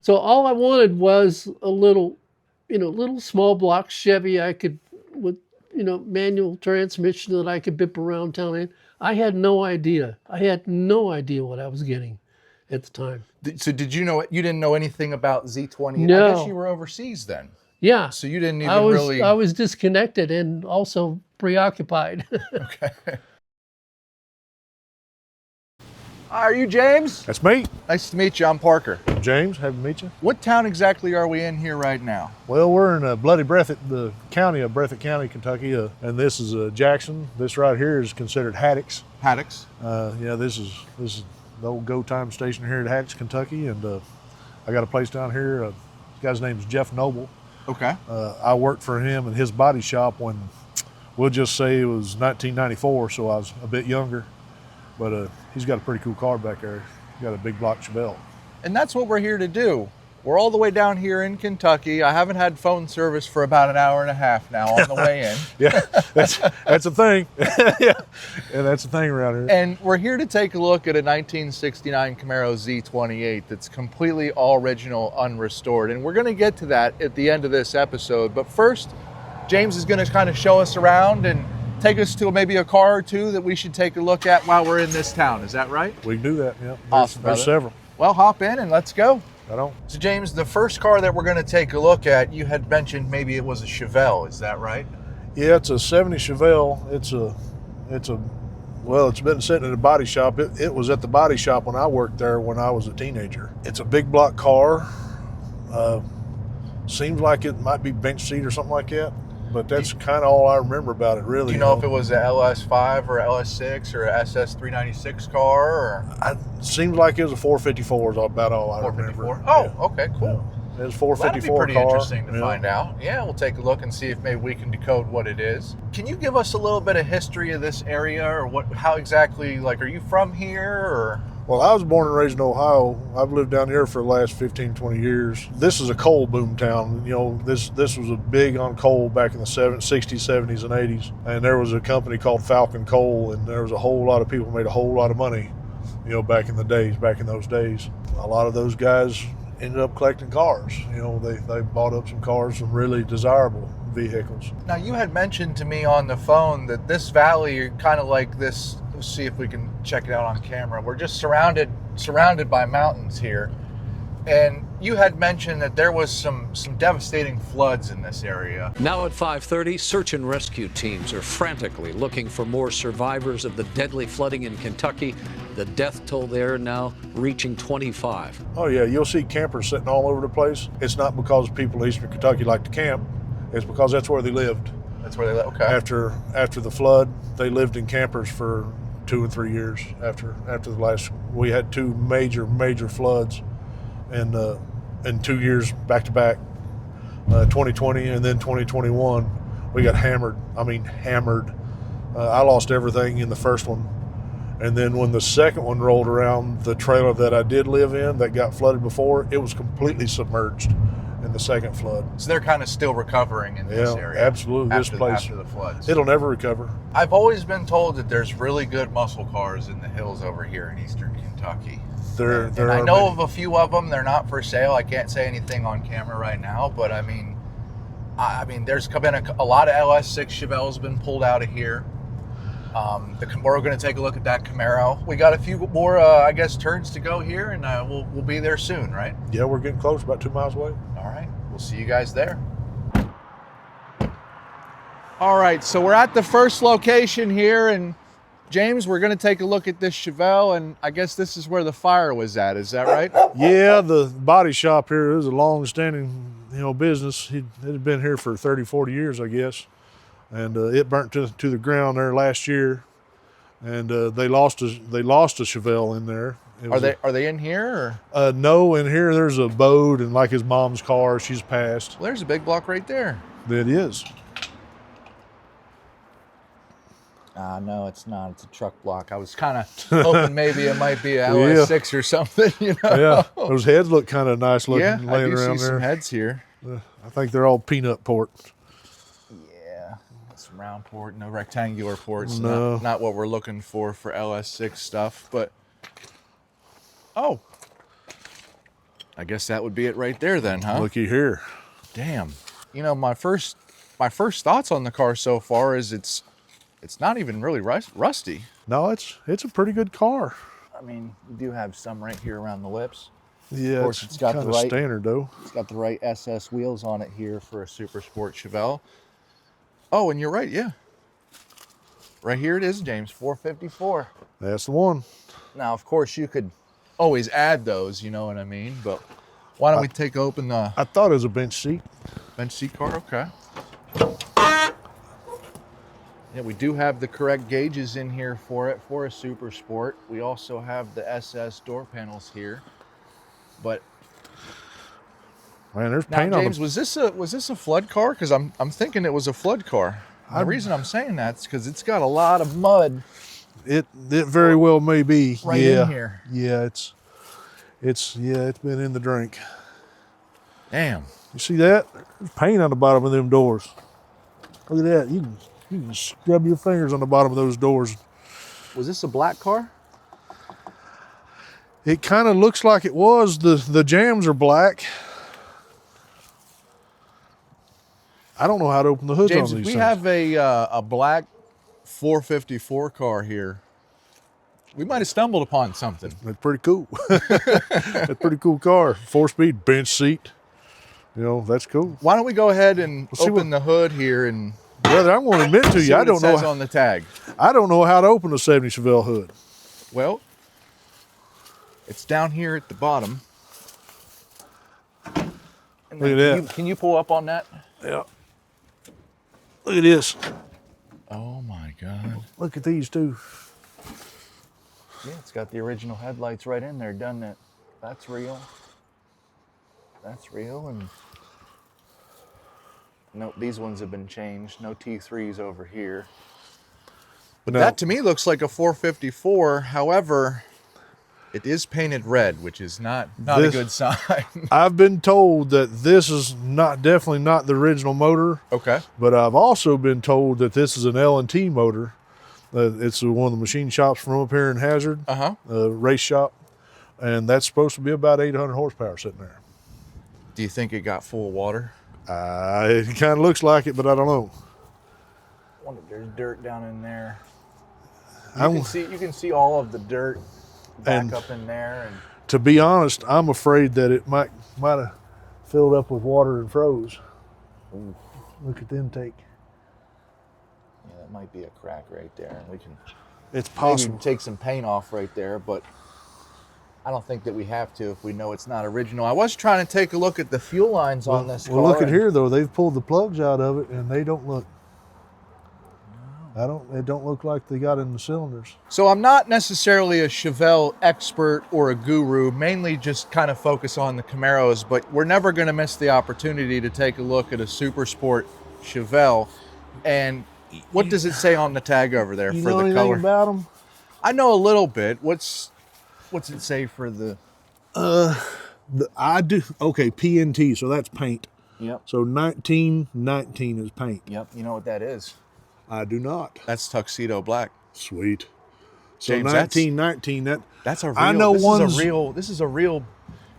So all I wanted was a little, little small block Chevy I could with, manual transmission that I could bip around town in. I had no idea. I had no idea what I was getting at the time. So did you know, you didn't know anything about Z20? I guess you No. were overseas then. Yeah. So you didn't I even was really. I was disconnected and also preoccupied. Okay. Hi, are you James? That's me. Nice to meet you. I'm Parker. James, happy to meet you. What town exactly are we in here right now? Well, we're in Bloody Breathitt, the county of Breathitt County, Kentucky, and this is Jackson. This right here is considered Haddocks. Haddocks. Yeah, this is the old go time station here at Haddocks, Kentucky, and I got a place down here. The guy's name is Jeff Noble. Okay. I worked for him in his body shop when, we'll just say it was 1994, so I was a bit younger. But he's got a pretty cool car back there. He's got a big block Chevelle. And that's what we're here to do. We're all the way down here in Kentucky. I haven't had phone service for about an hour and a half now on the way in. Yeah, that's a thing. Yeah, that's a thing around here. And we're here to take a look at a 1969 Camaro Z28 that's completely all original, unrestored. And we're going to get to that at the end of this episode. But first, James is going to kind of show us around and take us to maybe a car or two that we should take a look at while we're in this town. Is that right? We can do that, yeah. Awesome, There's several. Well, hop in and let's go. I don't. So James, the first car that we're going to take a look at, you had mentioned maybe it was a Chevelle. Is that right? Yeah, it's a 70 Chevelle. Well, it's been sitting in a body shop. It was at the body shop when I worked there when I was a teenager. It's a big block car. Seems like it might be bench seat or something like that. But that's kind of all I remember about it, really. Do you know if it was a LS5 or LS6 or a SS396 car? Or? Seems like it was a 454 is about all I remember. Oh, yeah. Okay, cool. Yeah. It was a 454 well, that'd be pretty car. Interesting to find out. Yeah, we'll take a look and see if maybe we can decode what it is. Can you give us a little bit of history of this area, or how exactly, like, are you from here, or? Well, I was born and raised in Ohio. I've lived down here for the last 15, 20 years. This is a coal boom town. You know, this was a big on coal back in the 60s, 70s, and 80s. And there was a company called Falcon Coal, and there was a whole lot of people made a whole lot of money, back in those days. A lot of those guys ended up collecting cars. They bought up some cars, some really desirable vehicles. Now, you had mentioned to me on the phone that this valley, kind of like this, let's see if we can check it out on camera. We're just surrounded by mountains here. And you had mentioned that there was some devastating floods in this area. Now at 5:30, search and rescue teams are frantically looking for more survivors of the deadly flooding in Kentucky. The death toll there now reaching 25. Oh yeah, you'll see campers sitting all over the place. It's not because people in Eastern Kentucky like to camp. It's because that's where they lived. That's where they lived, okay. After the flood, they lived in campers for 2 and 3 years after the last. We had two major floods, and in 2 years back to back, 2020 and then 2021, we got hammered. I mean hammered. I lost everything in the first one, and then when the second one rolled around, the trailer that I did live in that got flooded before, it was completely submerged in the second flood. So they're kind of still recovering in this area. Absolutely. This place, after the floods, it'll never recover. I've always been told that there's really good muscle cars in the hills over here in Eastern Kentucky. There I know of a few of them. They're not for sale. I can't say anything on camera right now, but I mean, there's been a lot of LS6 Chevelles been pulled out of here. We're going to take a look at that Camaro. We got a few more, turns to go here, and we'll be there soon, right? Yeah, we're getting close, about 2 miles away. All right, we'll see you guys there. All right, so we're at the first location here, and James, we're going to take a look at this Chevelle, and I guess this is where the fire was at. Is that right? Yeah, the body shop here is a long-standing, business. It had been here for 30, 40 years, I guess. And it burnt to the ground there last year, and they lost a Chevelle in there. Are they in here? Or? No, in here there's a boat and like his mom's car. She's passed. Well, there's a big block right there. It is. No, it's not. It's a truck block. I was kind of hoping maybe it might be an LS6 or something. Yeah, those heads look kind of nice looking. Yeah, laying I do around see there. some heads here. I think they're all peanut port. Some round port, no rectangular ports. No. Not what we're looking for LS6 stuff, but I guess that would be it right there then, huh? Looky here. Damn. You know, my first thoughts on the car so far is it's not even really rusty. No, it's a pretty good car. I mean, you do have some right here around the lips. Yeah, Of course, it's got kind the of right standard though. It's got the right SS wheels on it here for a Super Sport Chevelle. Oh, and you're right, yeah. Right here it is, James, 454. That's the one. Now, of course, you could always add those, you know what I mean? But why don't we take open the I thought it was a bench seat. bench seat car? Okay. Yeah, we do have the correct gauges in here for it for a Super Sport. We also have the SS door panels here. But Man, there's now, paint James, on was this a flood car? Because I'm thinking it was a flood car. The reason I'm saying that is because it's got a lot of mud it very well may be. right Yeah. in here. Yeah, it's been in the drink. Damn. You see that? There's paint on the bottom of them doors. Look at that. You can scrub your fingers on the bottom of those doors. Was this a black car? It kind of looks like it was. The jams are black. I don't know how to open the hoods James, on if these we things. have a black 454 car here, we might have stumbled upon something. It's pretty cool. It's a pretty cool car. 4-speed bench seat. You know, that's cool. Why don't we go ahead and see open the hood here and Brother, I'm going to admit to see you, I what it don't know. says on the tag? I don't know how to open a 70 Chevelle hood. Well, it's down here at the bottom. And Look at then that. Can you pull up on that? Yeah. Look at this. Oh my God. Look at these two. Yeah, it's got the original headlights right in there, doesn't it? That's real. That's real. And no, these ones have been changed. No T3s over here. But No. that to me looks like a 454. However, it is painted red, which is not a This- good sign. I've been told that this is definitely not the original motor, Okay. but I've also been told that this is an L&T motor. It's one of the machine shops from up here in Hazard, Uh-huh. race shop, and that's supposed to be about 800 horsepower sitting there. Do you think it got full of water? It kind of looks like it, but I don't know. I wonder if there's dirt down in there. I'm- You can see all of the dirt back And- up in there, and To be honest, I'm afraid that it might have filled up with water and froze. Look at the intake. yeah, that might be a crack right there. And we can It's maybe possible. take some paint off right there, but I don't think that we have to if we know it's not original. I was trying to take a look at the fuel lines on this car. Well, look at and- here though. They've pulled the plugs out of it, and they don't look. They don't look like they got in the cylinders. So I'm not necessarily a Chevelle expert or a guru, mainly just kind of focus on the Camaros, but we're never going to miss the opportunity to take a look at a Super Sport Chevelle. And what does it say on the tag over there You for know the anything color? about them? I know a little bit. What's it say for the... I do. Okay, PNT. So that's paint. Yep. So 1919 is paint. Yep. You know what that is? I do not. That's tuxedo black. Sweet. So James, that's- 1919. That's a real... I know this one's- is a real... This is a real...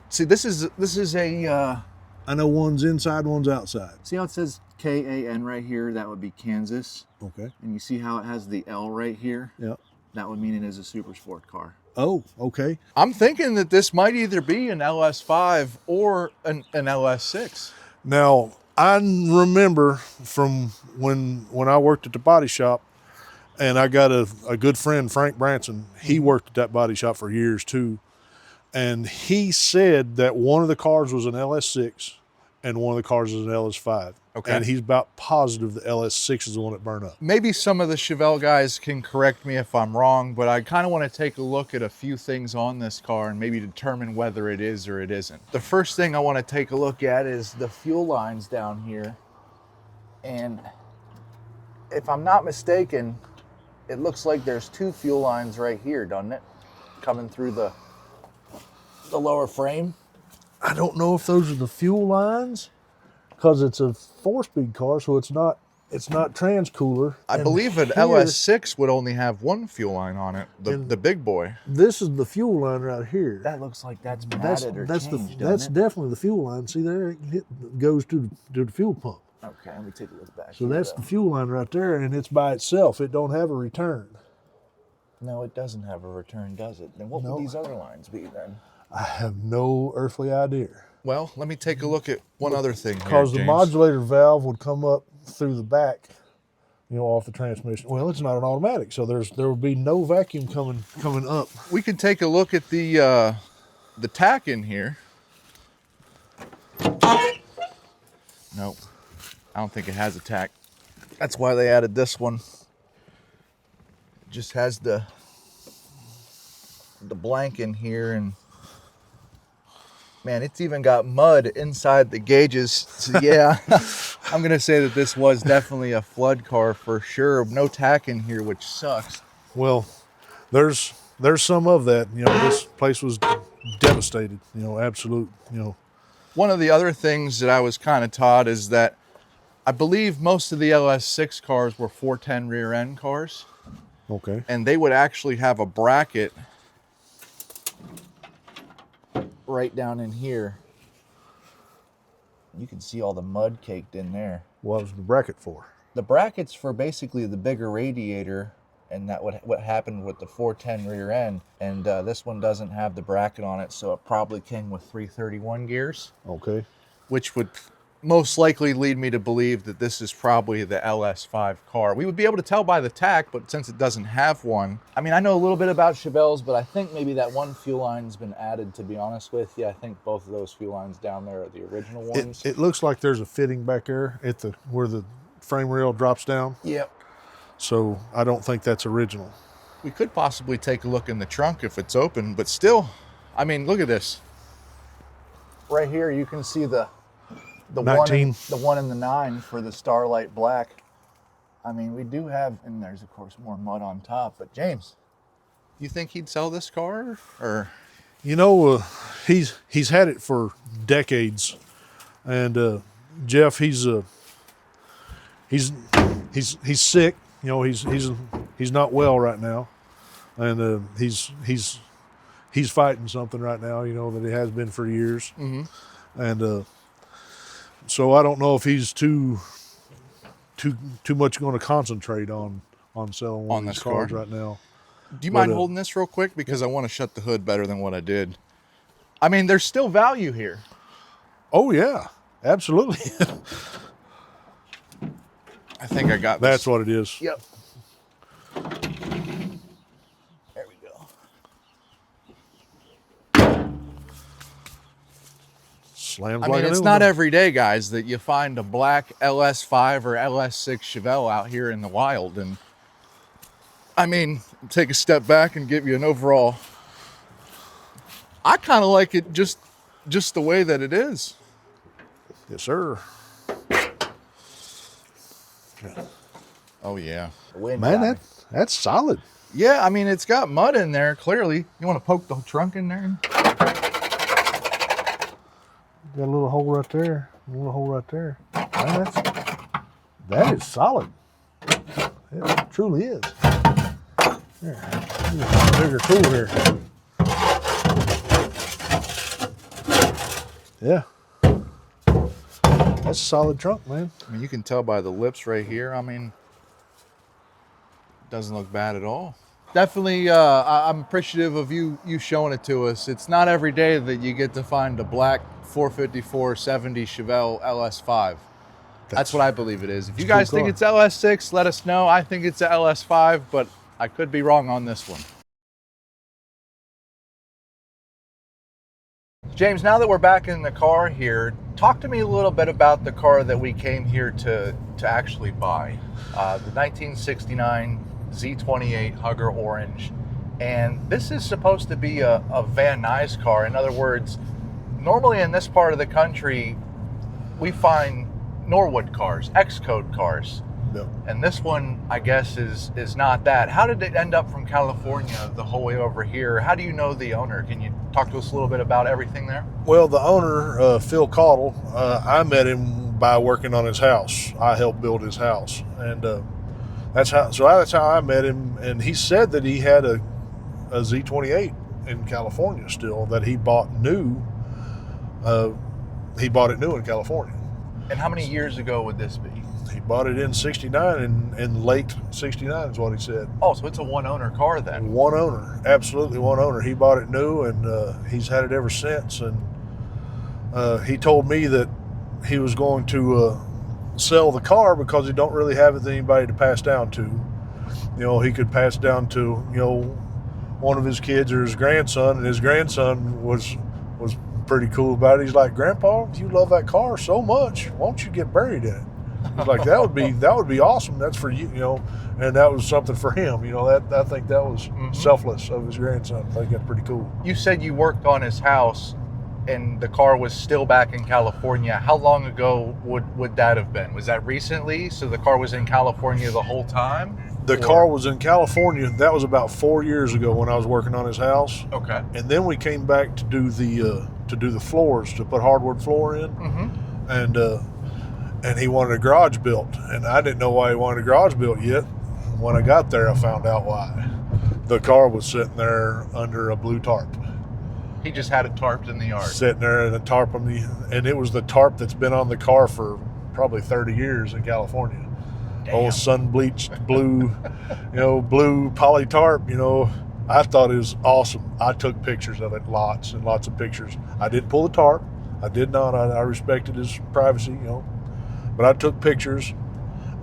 See, this is a... I know one's inside, one's outside. See how it says KAN right here? That would be Kansas. Okay. And you see how it has the L right here? Yeah. That would mean it is a super sport car. Oh, okay. I'm thinking that this might either be an LS5 or an LS6. Now, I remember from when I worked at the body shop, and I got a good friend, Frank Branson. He worked at that body shop for years too. And he said that one of the cars was an LS6 and one of the cars is an LS5. Okay. And he's about positive the LS6 is the one that burned up. Maybe some of the Chevelle guys can correct me if I'm wrong, but I kind of want to take a look at a few things on this car and maybe determine whether it is or it isn't. The first thing I want to take a look at is the fuel lines down here. And if I'm not mistaken, it looks like there's two fuel lines right here, doesn't it? Coming through the lower frame. I don't know if those are the fuel lines because it's a 4-speed car, so it's not It's not trans cooler. I And believe an here, LS6 would only have one fuel line on it, the big boy. This is the fuel line right here. That looks like that's been That's added or that's changed, that's doesn't it? definitely the fuel line. See there, it goes to the fuel pump. Okay, let me take a look back. So here, that's though. the fuel line right there, and it's by itself. It don't have a return. No, it doesn't have a return, does it? Then what No. would these other lines be then? I have no earthly idea. Well, let me take a look at one other thing here, Because the James. modulator valve would come up through the back, off the transmission. Well, it's not an automatic, so there would be no vacuum coming up. We could take a look at the tack in here. Nope, I don't think it has a tack. That's why they added this one. It just has the blank in here, and man, it's even got mud inside the gauges. So yeah, I'm gonna say that this was definitely a flood car for sure. No tack in here, which sucks. Well, there's some of that. This place was devastated. Absolute. One of the other things that I was kind of taught is that I believe most of the LS6 cars were 410 rear end cars, Okay. and they would actually have a bracket right down in here. You can see all the mud caked in there. What was the bracket for? The bracket's for basically the bigger radiator, and that what happened with the 410 rear end. And this one doesn't have the bracket on it, so it probably came with 331 gears, Okay. which would most likely lead me to believe that this is probably the LS5 car. We would be able to tell by the tack, but since it doesn't have one, I mean, I know a little bit about Chevelles, but I think maybe that one fuel line's been added, to be honest with you. I think both of those fuel lines down there are the original ones. It looks like there's a fitting back there at where the frame rail drops down. Yep. So I don't think that's original. We could possibly take a look in the trunk if it's open, but still, I mean, look at this. Right here, you can see the 19. one and the 9 for the Starlight Black. I mean, we do have, and there's of course more mud on top, but James, you think he'd sell this car? Or He's had it for decades, and Jeff, he's sick. He's not well right now, and he's fighting something right now. That he has been for years, and so I don't know if he's too much going to concentrate on selling one On of these this cars car? right now. do you mind holding this real quick? Because I want to shut the hood better than what I did. I mean, there's still value here. Oh yeah, absolutely. I think I got this. That's what it is. Yep. There we go. Slams I like mean, a it's new not one. every day, guys, that you find a black LS5 or LS6 Chevelle out here in the wild. And I mean, take a step back and give you an overall. I kind of like it just the way that it is. Yes, sir. Oh yeah. Man, that's solid. Yeah, I mean, it's got mud in there, clearly. You want to poke the trunk in there? Got a little hole right there. A little hole right there. Man, that is solid. It truly is. Here, a bigger tool here. Yeah. That's a solid trunk, man. I mean, you can tell by the lips right here. I mean, it doesn't look bad at all. Definitely, I'm appreciative of you showing it to us. It's not every day that you get to find a black 454-70 Chevelle LS5. That's what I believe it is. If you guys think it's LS6, let us know. I think it's a LS5, but I could be wrong on this one. James, now that we're back in the car here, talk to me a little bit about the car that we came here to actually buy. The 1969 Z28 Hugger Orange. And this is supposed to be a Van Nuys car. In other words, normally in this part of the country, we find Norwood cars, X-Code cars. No. And this one, I guess, is not that. How did it end up from California the whole way over here? How do you know the owner? Can you talk to us a little bit about everything there? Well, the owner, Phil Caudle, I met him by working on his house. I helped build his house, and that's how I met him. And he said that he had a Z28 in California still that he bought new. He bought it new in California. And how many years ago would this be? He bought it in '69, in late '69 is what he said. Oh, so it's a one-owner car then? One owner, absolutely one owner. He bought it new, and he's had it ever since. And he told me that he was going to sell the car because he don't really have anybody to pass down to. You know, he could pass down to, you know, one of his kids or his grandson, and his grandson was pretty cool about it. He's like, "Grandpa, you love that car so much, won't you get buried in it?" He's like, that would be awesome. That's for you, you know. And that was something for him, you know. That I think that was selfless of his grandson. I think that's pretty cool. You said you worked on his house, and the car was still back in California. How long ago would that have been? Was that recently? So the car was in California the whole time? The car was in California. That was about 4 years ago when I was working on his house. Okay. And then we came back to do the floors, to put hardwood floor in. And he wanted a garage built, and I didn't know why he wanted a garage built yet. When I got there, I found out why. The car was sitting there under a blue tarp. He just had it tarped in the yard. Sitting there in a tarp and it was the tarp that's been on the car for probably 30 years in California. Damn. Old sun-bleached blue, you know, blue poly tarp, you know. I thought it was awesome. I took pictures of it, lots and lots of pictures. I didn't pull the tarp. I did not. I respected his privacy, you know. But I took pictures,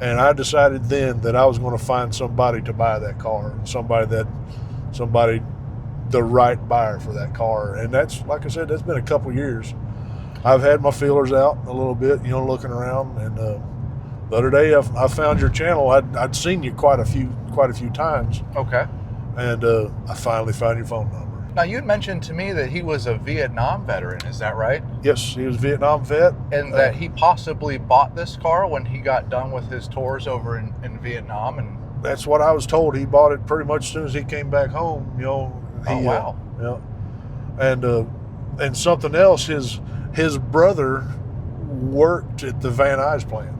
and I decided then that I was going to find somebody to buy that car, somebody, the right buyer for that car. And that's, like I said, that's been a couple years. I've had my feelers out a little bit, you know, looking around. And the other day, I found your channel. I'd seen you quite a few times. Okay. And I finally found your phone number. Now, you had mentioned to me that he was a Vietnam veteran. Is that right? Yes, he was a Vietnam vet. And that he possibly bought this car when he got done with his tours over in Vietnam. And that's what I was told. He bought it pretty much as soon as he came back home. You know. Oh, wow. And something else. His brother worked at the Van Nuys plant,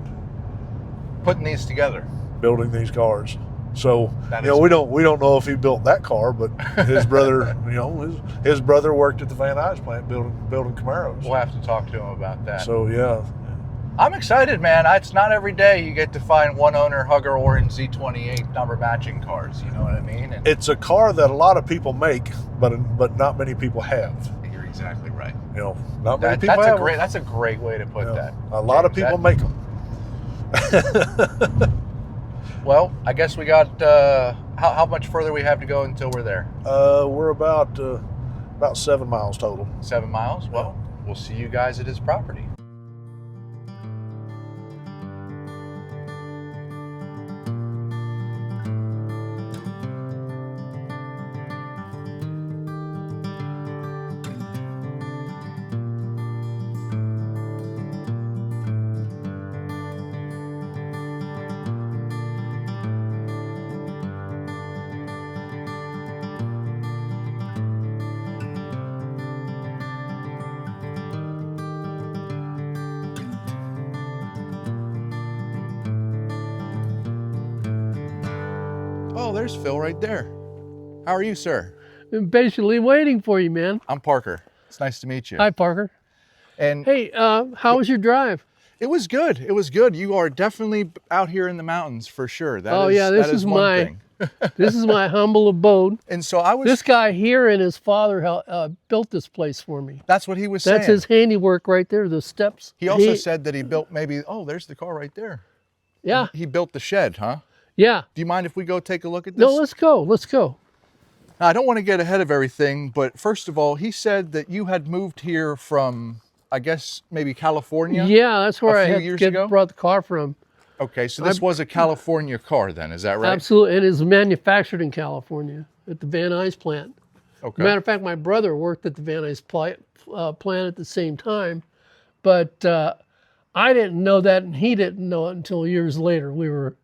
putting these together, building these cars. So that you know, we don't know if he built that car, but his brother, you know, his brother worked at the Van Nuys plant building Camaros. We'll have to talk to him about that. So yeah, I'm excited, man. It's not every day you get to find one owner Hugger Orange Z28 number matching cars. You know what I mean? And it's a car that a lot of people make, but not many people have. You're exactly right. You know, not many people have. That's a great way to put that. A lot of people make them. Well, I guess we got how much further we have to go until we're there? We're about 7 miles total. 7 miles? Well, we'll see you guys at his property. Oh, there's Phil right there. How are you, sir? I'm patiently waiting for you, man. I'm Parker. It's nice to meet you. Hi, Parker. And hey, how was your drive? It was good. It was good. You are definitely out here in the mountains for sure. This is my this is my humble abode. And so I was. This guy here and his father built this place for me. That's what he was saying. That's his handiwork right there. The steps. He also said that he built maybe. Oh, there's the car right there. Yeah. He built the shed, huh? Yeah. Do you mind if we go take a look at this? No, let's go. Let's go. Now, I don't want to get ahead of everything, but first of all, he said that you had moved here from, I guess, maybe California? Yeah, that's where I brought the car from. Okay, so this was a California car then, is that right? Absolutely, and it's manufactured in California at the Van Nuys plant. Okay. Matter of fact, my brother worked at the Van Nuys plant at the same time, but I didn't know that, and he didn't know it until years later. We were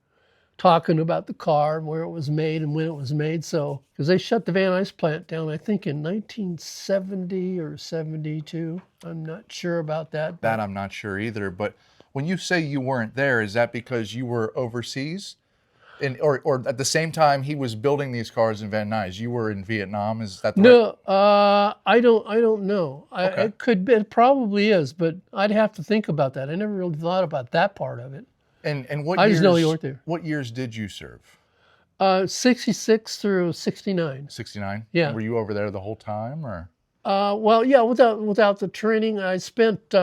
talking about the car and where it was made and when it was made. So, because they shut the Van Nuys plant down, I think in 1970 or 72. I'm not sure about that. That I'm not sure either. But When you say you weren't there, is that because you were overseas? Or at the same time he was building these cars in Van Nuys, you were in Vietnam, is that the right? No, I don't know. Okay. It could be, it probably is, but I'd have to think about that. I never really thought about that part of it. And what I years, just know you weren't there. what years did you serve? 66 through 69. 69? Yeah. Were you over there the whole time, or? Well, yeah, without the training, I spent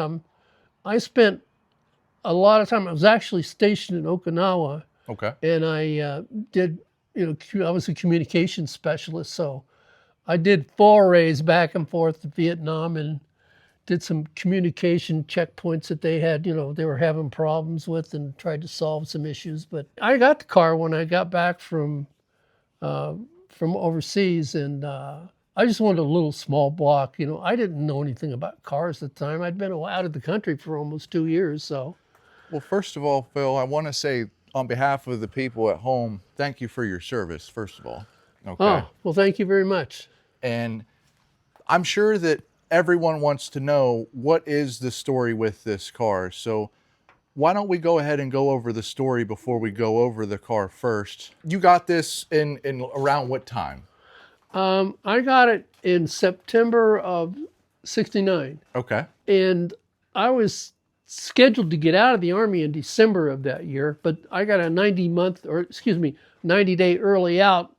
a lot of time. I was actually stationed in Okinawa, Okay. and I did, I was a communications specialist, so I did forays back and forth to Vietnam and did some communication checkpoints that they had, they were having problems with, and tried to solve some issues. But I got the car when I got back from overseas, and I just wanted a little small block. I didn't know anything about cars at the time. I'd been out of the country for almost 2 years, so. Well, first of all, Phil, I want to say on behalf of the people at home, thank you for your service, first of all. Okay. Oh, well, thank you very much. And I'm sure that everyone wants to know, what is the story with this car? So why don't we go ahead and go over the story before we go over the car first? You got this in around what time? I got it in September of 69, Okay. and I was scheduled to get out of the Army in December of that year, but I got a 90-day early out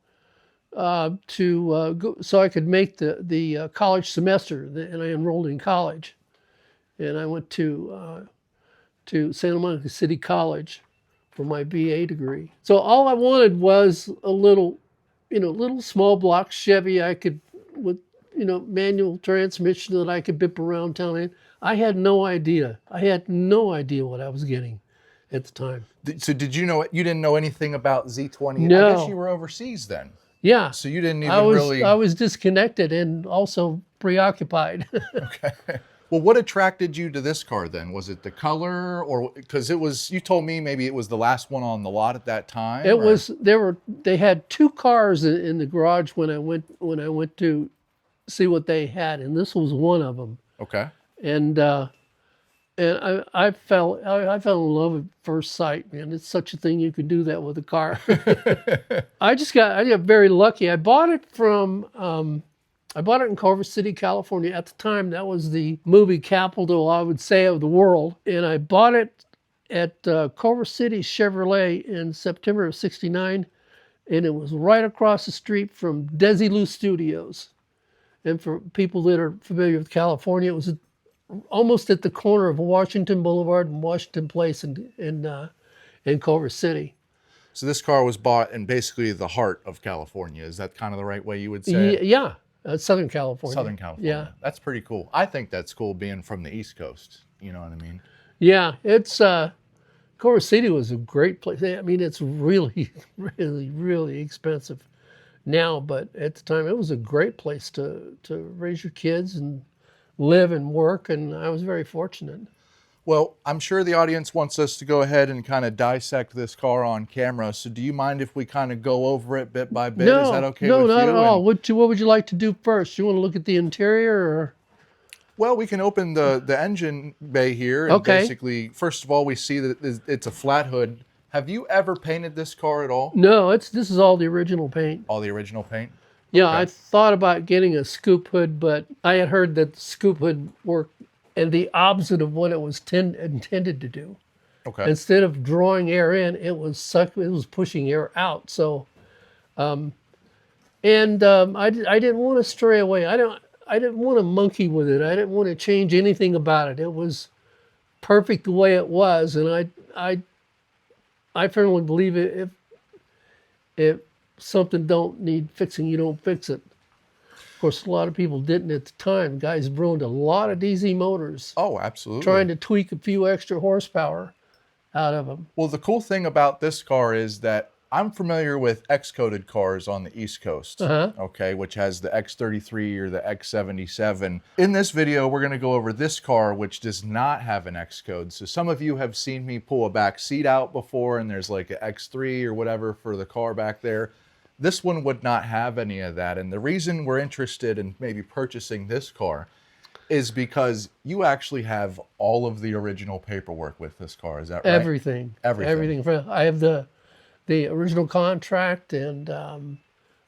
to go, so I could make the college semester, and I enrolled in college, and I went to Santa Monica City College for my BA degree. So all I wanted was a little small block Chevy I could, with manual transmission that I could bip around town in. I had no idea. I had no idea what I was getting at the time. So did you know, you didn't know anything about Z20? No. I guess you were overseas then. Yeah. So you didn't even I was disconnected and also preoccupied. Okay. Well, what attracted you to this car then? Was it the color, or because you told me maybe it was the last one on the lot at that time? They had two cars in the garage when I went to see what they had, and this was one of them. Okay. And I fell in love at first sight, man. It's such a thing, you can do that with a car. I got very lucky. I bought it in Culver City, California. At the time, that was the movie capital, I would say, of the world. And I bought it at Culver City Chevrolet in September of 69. And it was right across the street from Desilu Studios. And for people that are familiar with California, it was almost at the corner of Washington Boulevard and Washington Place in Culver City. So this car was bought in basically the heart of California. Is that kind of the right way you would say it? Yeah, Southern California. Southern California. Yeah. That's pretty cool. I think that's cool being from the East Coast. You know what I mean? Yeah, it's Culver City was a great place. I mean, it's really, really, really expensive now, but at the time it was a great place to raise your kids and live and work, and I was very fortunate. Well, I'm sure the audience wants us to go ahead and kind of dissect this car on camera. So do you mind if we kind of go over it bit by bit? Is that okay with you? No, not at all. What would you like to do first? You want to look at the interior, or? Well, we can open the engine bay here. And Okay. basically, first of all, we see that it's a flat hood. Have you ever painted this car at all? No, this is all the original paint. All the original paint? Yeah, Okay. I thought about getting a scoop hood, but I had heard that the scoop hood worked and the opposite of what it was intended to do. Okay. Instead of drawing air in, it was pushing air out. So, I didn't want to stray away. I didn't want to monkey with it. I didn't want to change anything about it. It was perfect the way it was, and I firmly believe if something don't need fixing, you don't fix it. Of course, a lot of people didn't at the time. Guys ruined a lot of DZ motors Oh, absolutely. trying to tweak a few extra horsepower out of them. Well, the cool thing about this car is that I'm familiar with X-coated cars on the East Coast, okay, which has the X33 or the X77. In this video, we're going to go over this car, which does not have an X-code. So some of you have seen me pull a back seat out before, and there's like an X3 or whatever for the car back there. This one would not have any of that. And the reason we're interested in maybe purchasing this car is because you actually have all of the original paperwork with this car. Is that right? Everything. Everything. I have the original contract, and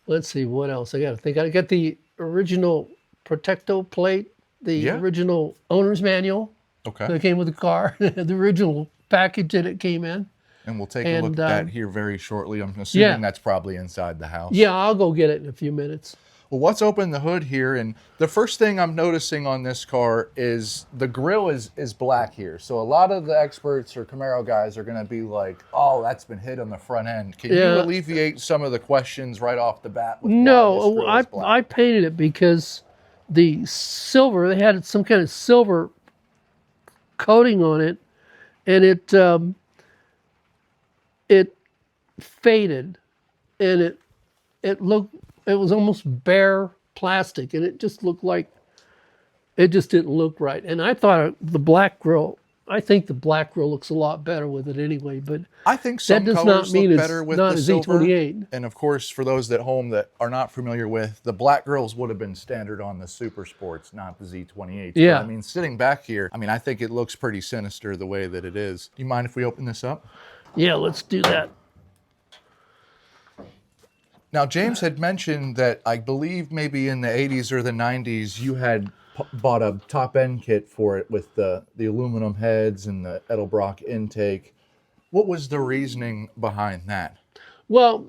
let's see what else I got to think. I got the original Protecto plate, the original owner's manual that came with the car, the original package that it came in. And we'll take a look at that here very shortly. I'm assuming that's probably inside the house. Yeah, I'll go get it in a few minutes. Well, let's open the hood here, and the first thing I'm noticing on this car is the grille is black here. So a lot of the experts or Camaro guys are going to be like, "Oh, that's been hit on the front end." Can you alleviate some of the questions right off the bat? With no, I painted it because the silver, they had some kind of silver coating on it, and it faded, and it was almost bare plastic, and it just looked like it just didn't look right. And I thought the black grille, I think the black grille looks a lot better with it anyway, but I think some that does colors not mean look it's better with not the a silver. Z28. And of course, for those at home that are not familiar with, the black grills would have been standard on the Super Sports, not the Z28. Yeah. But, I mean, sitting back here, I mean, I think it looks pretty sinister the way that it is. Do you mind if we open this up? Yeah, let's do that. Now, James had mentioned that I believe maybe in the 80s or the 90s, you had bought a top-end kit for it with the aluminum heads and the Edelbrock intake. What was the reasoning behind that? Well,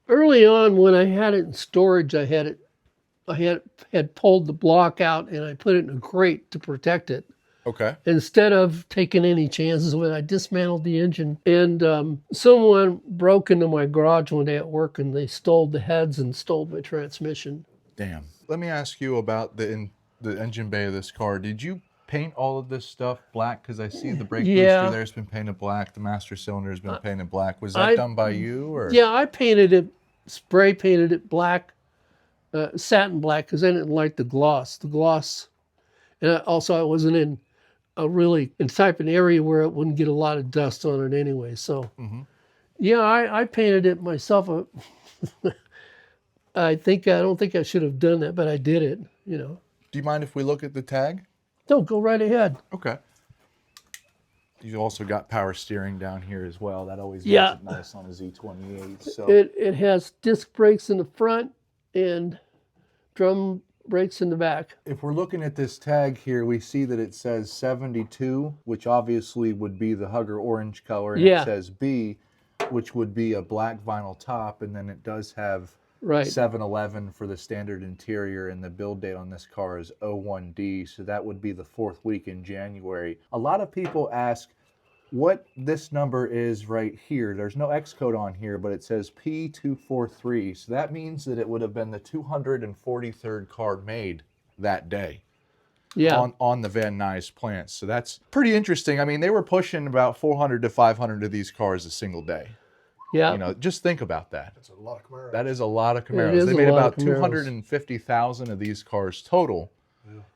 early on when I had it in storage, I had pulled the block out and I put it in a crate to protect it. Okay. Instead of taking any chances with it, I dismantled the engine. And someone broke into my garage one day at work, and they stole the heads and stole my transmission. Damn. Let me ask you about the engine bay of this car. Did you paint all of this stuff black? Because I see the brake booster there's been painted black. The master cylinder has been painted black. Was that done by you? Or? Yeah, I painted it, spray painted it black, satin black, because I didn't like the gloss. And also I wasn't in type of area where it wouldn't get a lot of dust on it anyway. So, yeah, I painted it myself. I don't think I should have done that, but I did it, you know. Do you mind if we look at the tag? No, go right ahead. Okay. You've also got power steering down here as well. That always makes it nice on a Z28. So it has disc brakes in the front and drum brakes in the back. If we're looking at this tag here, we see that it says 72, which obviously would be the Hugger orange color, and it says B, which would be a black vinyl top, and then it does have 711 for the standard interior, and the build date on this car is 01D, so that would be the 4th week in January. A lot of people ask what this number is right here. There's no X code on here, but it says P243. So that means that it would have been the 243rd car made that day on the Van Nuys plant. So that's pretty interesting. I mean, they were pushing about 400 to 500 of these cars a single day. Yeah. You know, just think about that. That's a lot of Camaros. That is a lot of Camaros. They made about 250,000 of these cars total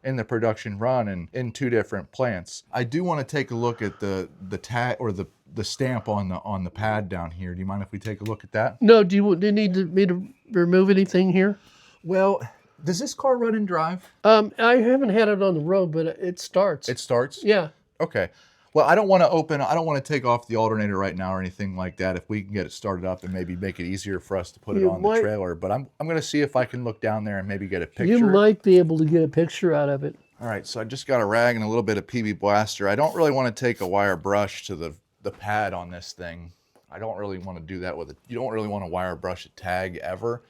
in the production run and in 2 different plants. I do want to take a look at the tag or the stamp on the pad down here. Do you mind if we take a look at that? No, do you need me to remove anything here? Well, does this car run and drive? I haven't had it on the road, but it starts. It starts? Yeah. Okay. Well, I don't want to take off the alternator right now or anything like that. If we can get it started up and maybe make it easier for us to put it on the trailer. But I'm going to see if I can look down there and maybe get a picture. You might be able to get a picture out of it. All right, so I just got a rag and a little bit of PB Blaster. I don't really want to take a wire brush to the pad on this thing. I don't really want to do that with it. You don't really want to wire brush a tag ever.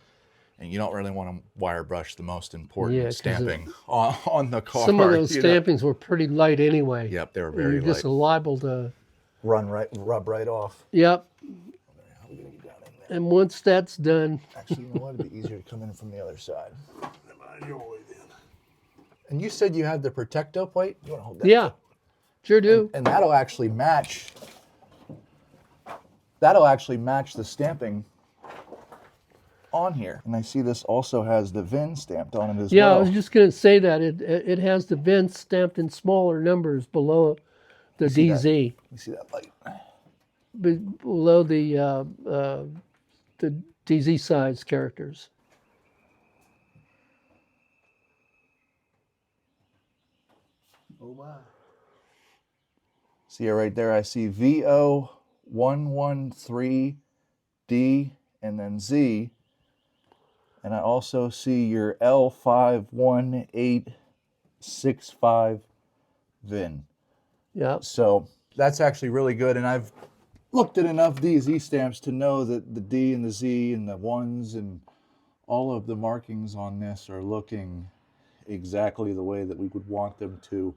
And you don't really want to wire brush the most important stamping on the car. Some of those stampings were pretty light anyway. Yep, they were very light. You're just liable to rub right off. Yep. And once that's done, actually, you know what? It'd be easier to come in from the other side. And you said you had the Protecto plate. You want to hold that? Yeah, sure do. And that'll actually match. That'll actually match the stamping on here. And I see this also has the VIN stamped on it as well. Yeah, I was just going to say that. It has the VIN stamped in smaller numbers below the DZ. You see that light? Below the DZ size characters. Oh my. See it right there. I see VO113D and then Z. And I also see your L51865 VIN. Yeah. So that's actually really good. And I've looked at enough DZ stamps to know that the D and the Z and the ones and all of the markings on this are looking exactly the way that we would want them to,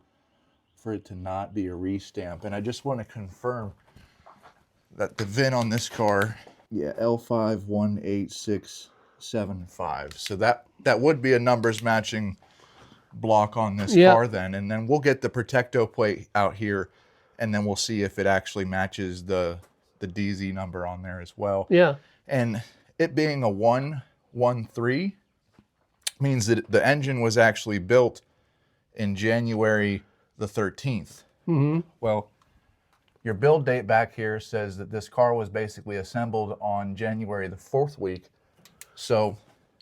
for it to not be a restamp. And I just want to confirm that the VIN on this car, yeah, L518675. So that would be a numbers matching block on this car then. And then we'll get the Protecto plate out here, and then we'll see if it actually matches the DZ number on there as well. Yeah. And it being a 113 means that the engine was actually built in January the 13th. Mm-hmm. Well, your build date back here says that this car was basically assembled on January the 4th week. So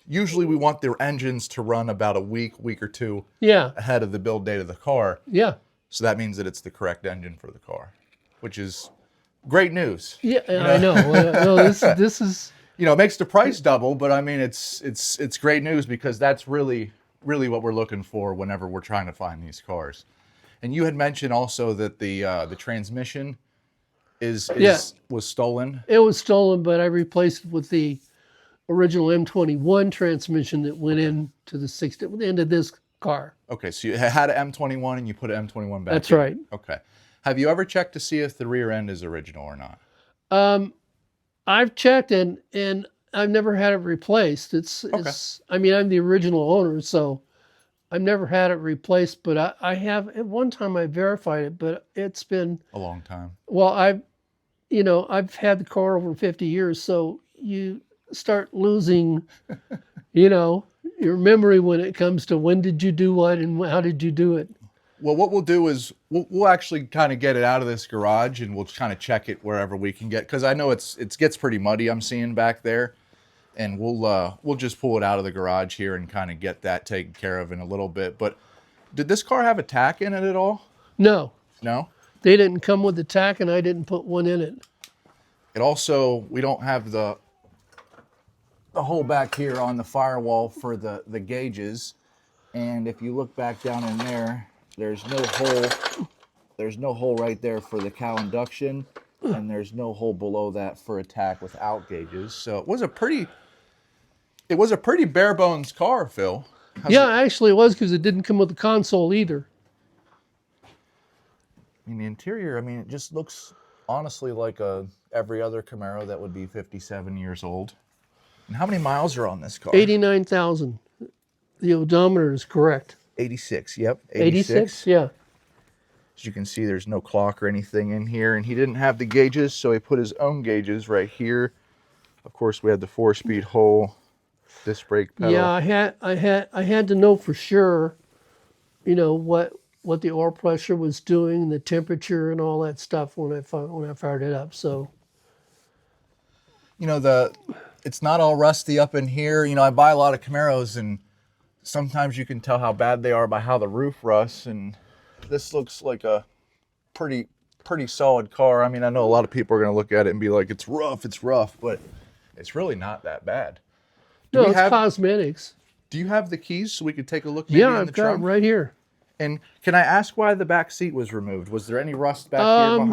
usually we want their engines to run about a week or two ahead of the build date of the car. Yeah. So that means that it's the correct engine for the car, which is great news. Yeah, I know. Well, no, this is... You know, it makes the price double, but I mean, it's great news because that's really what we're looking for whenever we're trying to find these cars. And you had mentioned also that the transmission was stolen. It was stolen, but I replaced it with the original M21 transmission that went into the end of this car. Okay, so you had an M21 and you put an M21 back. That's in. right. Okay. Have you ever checked to see if the rear end is original or not? I've checked and I've never had it replaced. It's I mean, I'm the original owner, so I've never had it replaced, but I have at one time I verified it, but it's been a long time. Well, I've had the car over 50 years, so you start losing, your memory when it comes to when did you do what and how did you do it. Well, what we'll do is we'll actually kind of get it out of this garage and we'll kind of check it wherever we can get, because I know it gets pretty muddy. I'm seeing back there, and we'll just pull it out of the garage here and kind of get that taken care of in a little bit. But did this car have a tack in it at all? No. No? They didn't come with the tack, and I didn't put one in it. It also, we don't have the hole back here on the firewall for the gauges. And if you look back down in there, there's no hole. There's no hole right there for the cow induction, and there's no hole below that for a tack without gauges. So it was a pretty bare bones car, Phil. Actually it was, because it didn't come with the console either. In the interior, I mean, it just looks honestly like every other Camaro that would be 57 years old. And how many miles are on this car? 89,000. The odometer is correct. 86, yep. 86, yeah. As you can see, there's no clock or anything in here, and he didn't have the gauges, so he put his own gauges right here. Of course, we had the 4-speed hole, disc brake pedal. Yeah, I had to know for sure, what the oil pressure was doing, the temperature, and all that stuff when I fired it up. So, it's not all rusty up in here. I buy a lot of Camaros, and sometimes you can tell how bad they are by how the roof rusts, and this looks like a pretty solid car. I mean, I know a lot of people are going to look at it and be like, it's rough, but it's really not that bad. No, it's cosmetics. Do you have the keys so we could take a look maybe in the trunk? Yeah, I've got them right here. And can I ask why the back seat was removed? Was there any rust back here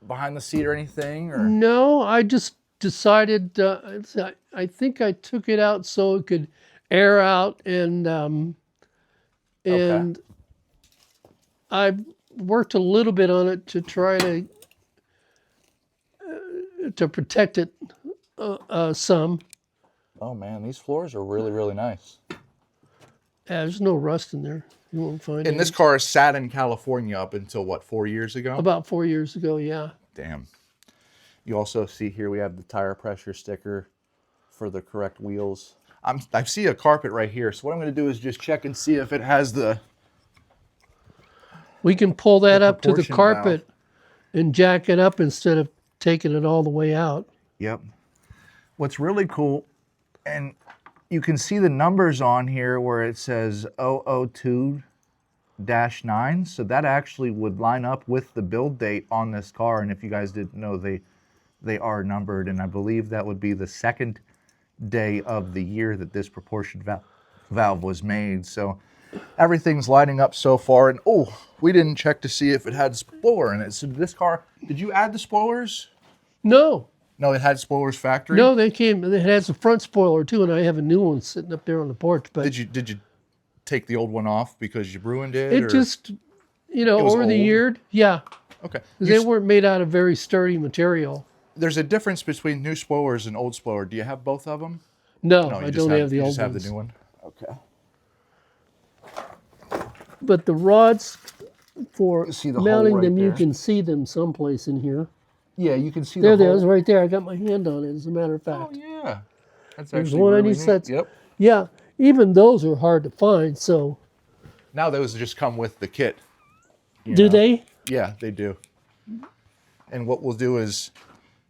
behind the seat or anything? Or? No, I just decided, I think I took it out so it could air out, and I worked a little bit on it to try to protect it some. Oh man, these floors are really, really nice. Yeah, there's no rust in there. You won't find it. And this car sat in California up until what, 4 years ago? About 4 years ago, yeah. Damn. You also see here we have the tire pressure sticker for the correct wheels. I see a carpet right here, so what I'm going to do is just check and see if it has the... We can pull that up to the proportion carpet valve. and jack it up instead of taking it all the way out. Yep. What's really cool, and you can see the numbers on here where it says 002 2008-9. So that actually would line up with the build date on this car. And if you guys didn't know, they are numbered. And I believe that would be the second day of the year that this proportion valve was made. So everything's lining up so far. And oh, we didn't check to see if it had spoiler in it. So this car, did you add the spoilers? No, No, it had spoilers factory. no, they came. It has a front spoiler too, and I have a new one sitting up there on the porch. But Did you take the old one off because you ruined it? it or? just, It was over the old? year, yeah, Okay. 'cause they weren't made out of very sturdy material. There's a difference between new spoilers and old spoiler. Do you have both of them? No, No, you I just don't have the you old just have ones. the new one. Okay. But the rods for See the hole mounting right them, you there? can see them someplace in here. Yeah, you can see There, the there, hole. it's right there. I got my hand on it. As a matter of fact, Oh yeah. That's There's actually one on really each neat. side. Yep. yeah, even those are hard to find. So, Now those just come with the kit. you do know? they? Yeah, they do. And what we'll do is,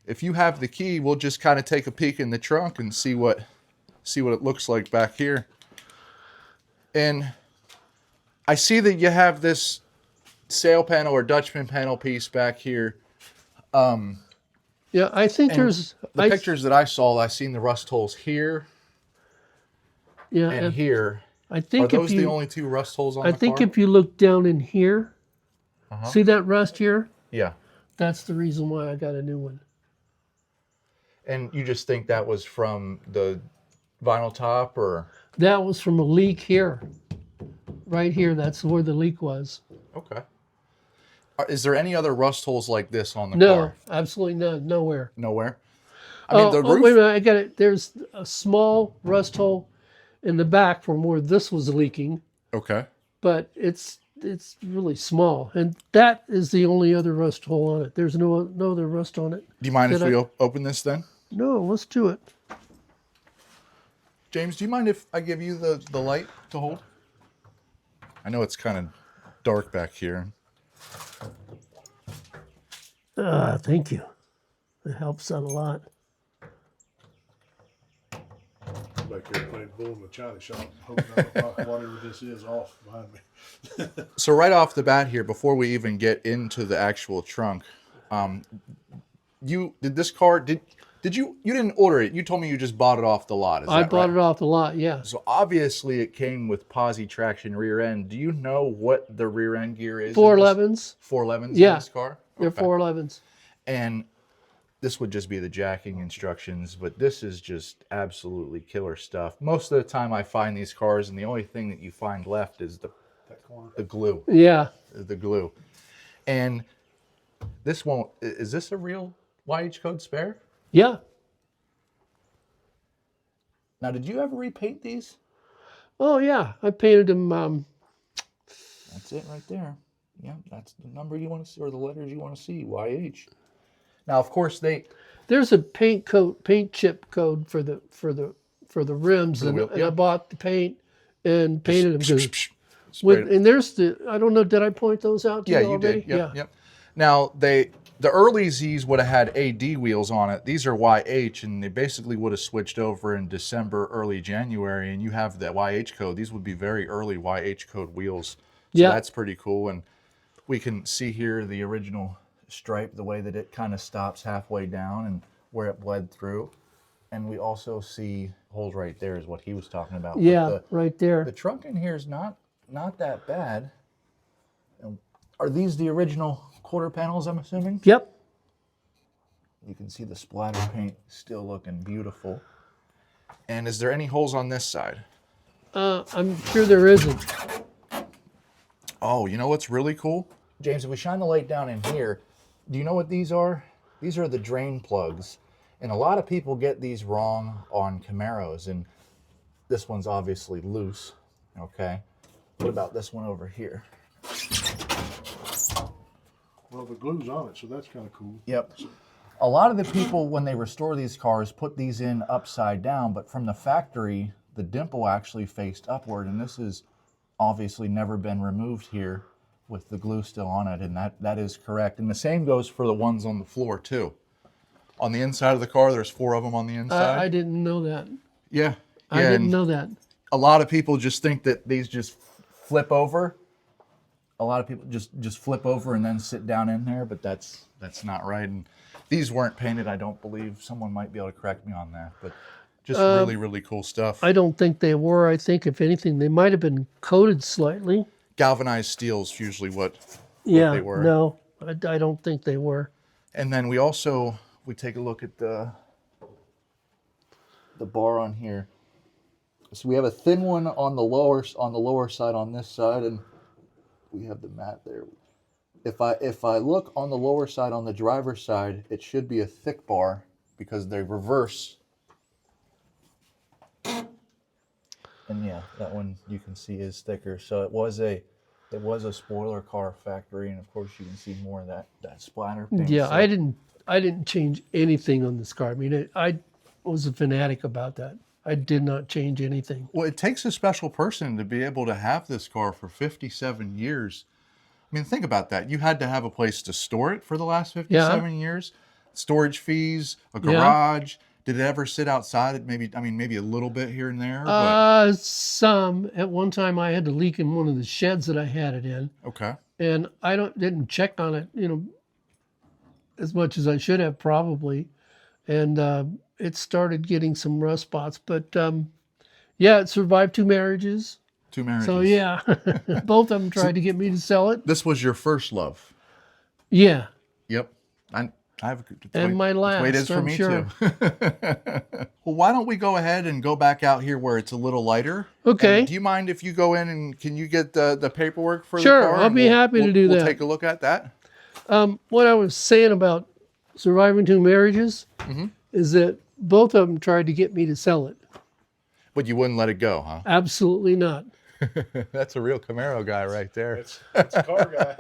if you have the key, we'll just kind of take a peek in the trunk and see what it looks like back here. And I see that you have this sail panel or Dutchman panel piece back here. Yeah, I think And there's the pictures that I saw, I seen the rust holes here Yeah, and here. I Are think those if you, the only two rust holes on I the think car? if you look down in here, see that rust here? Yeah. That's the reason why I got a new one. And you just think that was from the vinyl top, or? That was from a leak here, right here. That's where the leak was. Okay. Is there any other rust holes like this on the No, car? absolutely none. Nowhere. Nowhere. I mean, the roof. Wait a minute, I got it. There's a small rust hole in the back from where this was leaking, Okay. but it's really small, and that is the only other rust hole on it. There's no other rust on it. Do you mind if Did we I- open this then? No, let's do it. James, do you mind if I give you the light to hold? I know it's kind of dark back here. Thank you. It helps out a lot. Back here playing bull in the china shop, hoping I don't knock whatever this is off behind me. So right off the bat here, before we even get into the actual trunk, you didn't order it. You told me you just bought it off the lot. Is I that bought right? it off the lot, yeah. So obviously it came with posi traction rear end. Do you know what the rear end gear is? 411s. 411s Yeah. in this car? They're Okay. 411s. And this would just be the jacking instructions, but this is just absolutely killer stuff. Most of the time I find these cars and the only thing that you find left is the glue. Yeah. The glue. And this won't, is this a real YH code spare? Yeah. Now, did you ever repaint these? Oh, yeah. I painted them. That's it right there. Yeah, that's the number you want to see, or the letters you want to see, YH. Now, of course, There's a paint chip code for the rims, the wheel, and yeah. I bought the paint and painted them. sprayed it. And there's I don't know, did I point those out to Yeah, you you already? did. Yep. Now, the early Z's would have had AD wheels on it. These are YH, and they basically would have switched over in December, early January, and you have the YH code. These would be very early YH code wheels. So Yeah. that's pretty cool. And we can see here the original stripe, the way that it kind of stops halfway down and where it bled through. And we also see holes right there is what he was talking about. But Yeah, right there. the trunk in here is not that bad. Are these the original quarter panels, I'm assuming? Yep. You can see the splatter paint still looking beautiful. And is there any holes on this side? I'm sure there isn't. Oh, you know what's really cool? James, if we shine the light down in here, do you know what these are? These are the drain plugs. And a lot of people get these wrong on Camaros, and this one's obviously loose, okay? What about this one over here? Well, the glue's on it, so that's kind of cool. Yep. A lot of the people, when they restore these cars, put these in upside down, but from the factory, the dimple actually faced upward, and this has obviously never been removed here with the glue still on it, and that is correct. And the same goes for the ones on the floor, too. On the inside of the car, there's 4 of them on the inside. I didn't know that. Yeah. I didn't and know that. a lot of people just think that these just flip over, a lot of people just flip over and then sit down in there, but that's not right. And these weren't painted, I don't believe. Someone might be able to correct me on that, but just really, really cool stuff. I don't think they were. I think, if anything, they might have been coated slightly. Galvanized steel's usually what Yeah, they were. no, I don't think they were. And then we take a look at the bar on here. So we have a thin one on the lower side on this side, and we have the mat there. If I look on the lower side, on the driver's side, it should be a thick bar because they reverse. And yeah, that one you can see is thicker. So it was a spoiler car factory, and of course you can see more of that splatter paint. Yeah, So I didn't change anything on this car. I mean, I was a fanatic about that. I did not change anything. Well, it takes a special person to be able to have this car for 57 years. I mean, think about that. You had to have a place to store it for the last 57 years. Storage fees, a garage. Did it ever sit outside? Maybe a little bit here and there. But... Some. At one time, I had to leak in one of the sheds that I had it in, Okay. and I didn't check on it, as much as I should have probably, and it started getting some rust spots. But it survived 2 marriages. 2 marriages. So yeah, both of them tried to get me to sell it. This was your first love. Yeah. Yep. I have And my last, the way it is for I'm me sure. too. Well, why don't we go ahead and go back out here where it's a little lighter? Okay. And do you mind if you go in and can you get the paperwork for Sure, the car? I'll be happy to do We'll that. take a look at that. What I was saying about surviving 2 marriages is that both of them tried to get me to sell it. But you wouldn't let it go, huh? Absolutely not. That's a real Camaro guy right there. That's a car guy.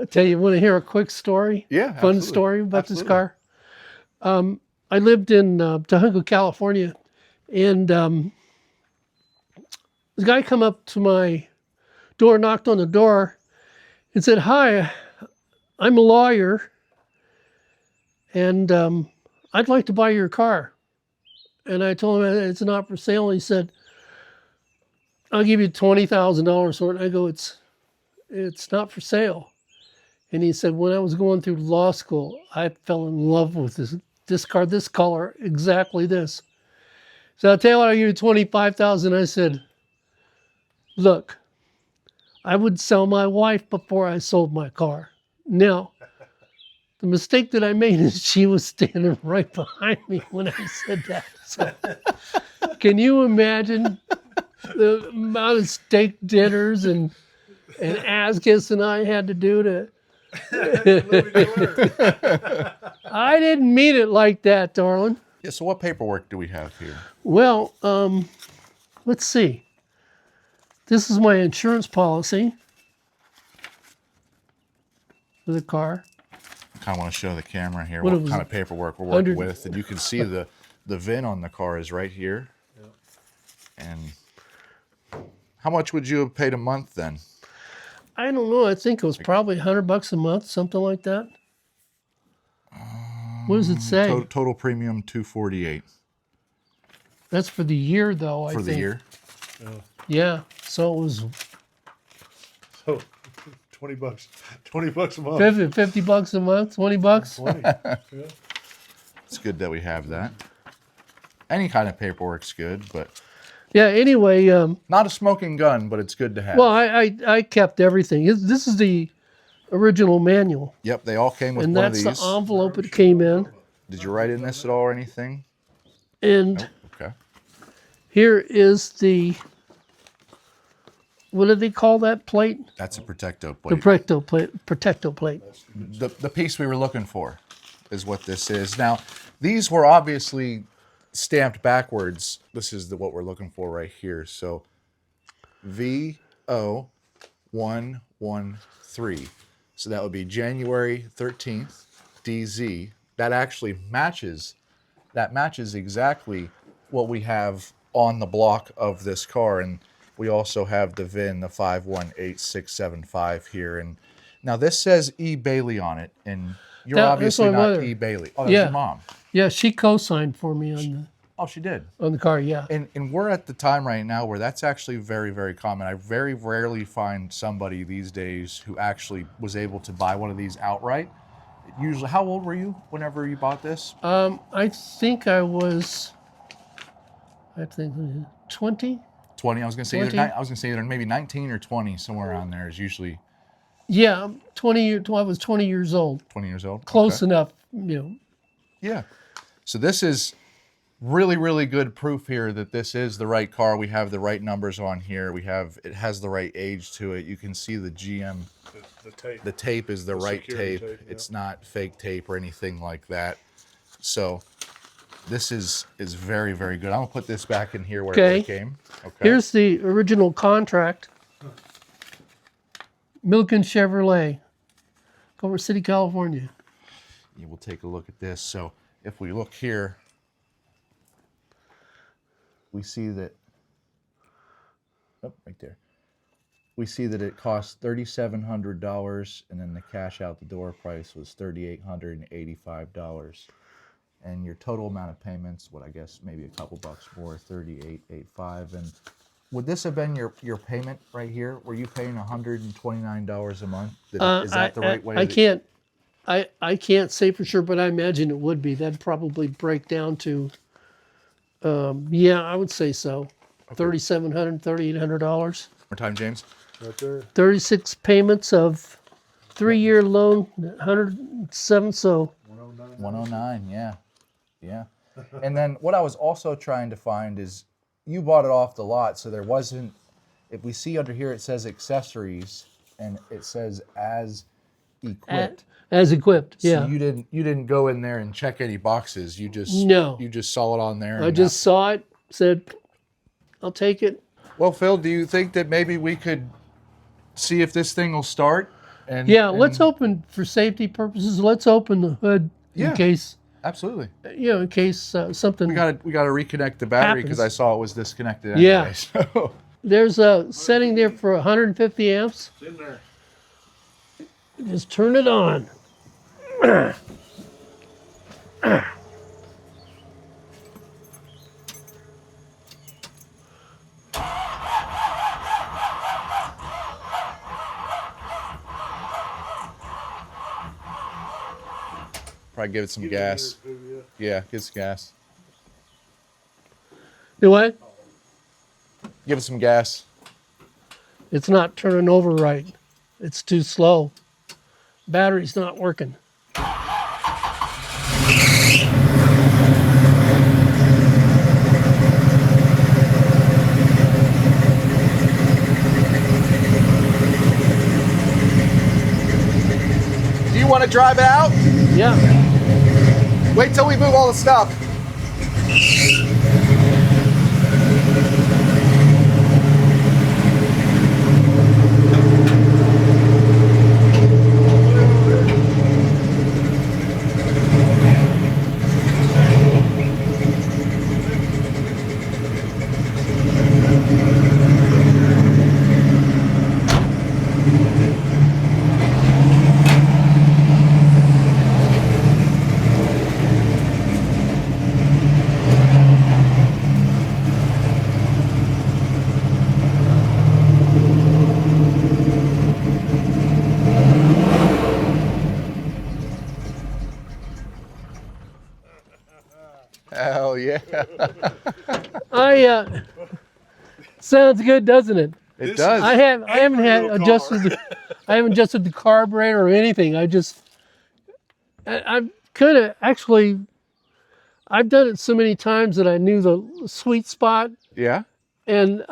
I tell you, want to hear a quick story? Yeah, Fun absolutely. story about this Absolutely. car. I lived in Tahoe, California, and this guy come up to my door, knocked on the door, and said, "Hi, I'm a lawyer, and I'd like to buy your car." And I told him it's not for sale. He said, "I'll give you $20,000 for it." I go, it's not for sale. And he said, when I was going through law school, I fell in love with this car, this color, exactly this. So I'll tell you what, I'll give you $25,000. I said, look, I would sell my wife before I sold my car. Now, the mistake that I made is she was standing right behind me when I said that. So, can you imagine the amount of steak dinners and ass kissing I had to do to... I didn't mean it like that, darling. Yeah, so what paperwork do we have here? Well, let's see. This is my insurance policy for the car. I kind of want to show the camera here What what it was, kind of paperwork we're working 100 with. And you can see the VIN on the car is right here. And how much would you have paid a month then? I don't know. I think it was probably $100 a month, something like that. What does it say? Total premium $248 That's for the year, though, I for think. the year. Yeah. So it was So $20 a month. $50 a month, $20. 20. Yeah. It's good that we have that. Any kind of paperwork's good, but Yeah. Anyway, not a smoking gun, but it's good to have. well, I kept everything. This is the original manual, Yep, they all came with and one of that's these. the envelope it came in. Did you write in this at all or anything? And Okay. here is the, what do they call that plate? That's a Protecto The plate. Protecto plate. The piece we were looking for is what this is. Now, these were obviously stamped backwards. This is what we're looking for right here. So VO113. So that would be January 13th, DZ. That actually matches exactly what we have on the block of this car. And we also have the VIN, the 518675 here. And now this says E. Bailey on it, and you're That's obviously my not mother. E. Bailey. Oh, that's Yeah. your mom. Yeah, she co-signed for me on the. Oh, she did. on the car. Yeah. And we're at the time right now where that's actually very, very common. I very rarely find somebody these days who actually was able to buy one of these outright. Usually, how old were you whenever you bought this? I think I was, 20. 20. I was gonna say 20? I was gonna say either maybe 19 or 20, somewhere around there is usually Yeah, 20. I was 20 years old. 20 years old. Close Okay. enough, Yeah. So this is really, really good proof here that this is the right car. We have the right numbers on here. It has the right age to it. You can see the GM. The tape. The tape is the right security tape. tape, yeah. It's not fake tape or anything like that. So this is very, very good. I'm gonna put this back in here where Okay. it came. Okay. Here's the original contract. Milliken Chevrolet, Culver City, California. Yeah, we'll take a look at this. So if we look here, we see that, oh, right there. We see that it cost $3,700, and then the cash out the door price was $3,885. And your total amount of payments, what I guess maybe a couple bucks more, $3,885. And would this have been your payment right here? Were you paying $129 a month? Is that the right way? I can't say for sure, but I imagine it would be. That'd probably break down to, yeah, I would say so. $3,700, $3,800. More time, James. Right there. 36 payments of 3-year loan, 107. So 109, yeah. Yeah. And then what I was also trying to find is you bought it off the lot, so there wasn't, if we see under here it says accessories and it says as equipped. as equipped, So yeah. you didn't go in there and check any boxes. You just saw it on there. I just saw it, said, I'll take it. Well, Phil, do you think that maybe we could see if this thing will start? And Yeah, let's open, for safety purposes, let's open the hood Yeah. in case, Absolutely. in case something. We got to reconnect the battery because I Happens. saw it was disconnected Yeah. anyway. So. There's a setting there for 150 amps. It's in there. Just turn it on. Probably give it some gas. Yeah, get some gas. Do what? Give it some gas. It's not turning over right. It's too slow. Battery's not working. Do you want to drive it out? Yeah. Wait till we move all the stuff. Hell yeah. Sounds good, doesn't it? It does. I haven't had little adjusted I haven't adjusted the carburetor or anything. I'm kind of actually, I've done it so many times that I knew the sweet spot. Yeah. And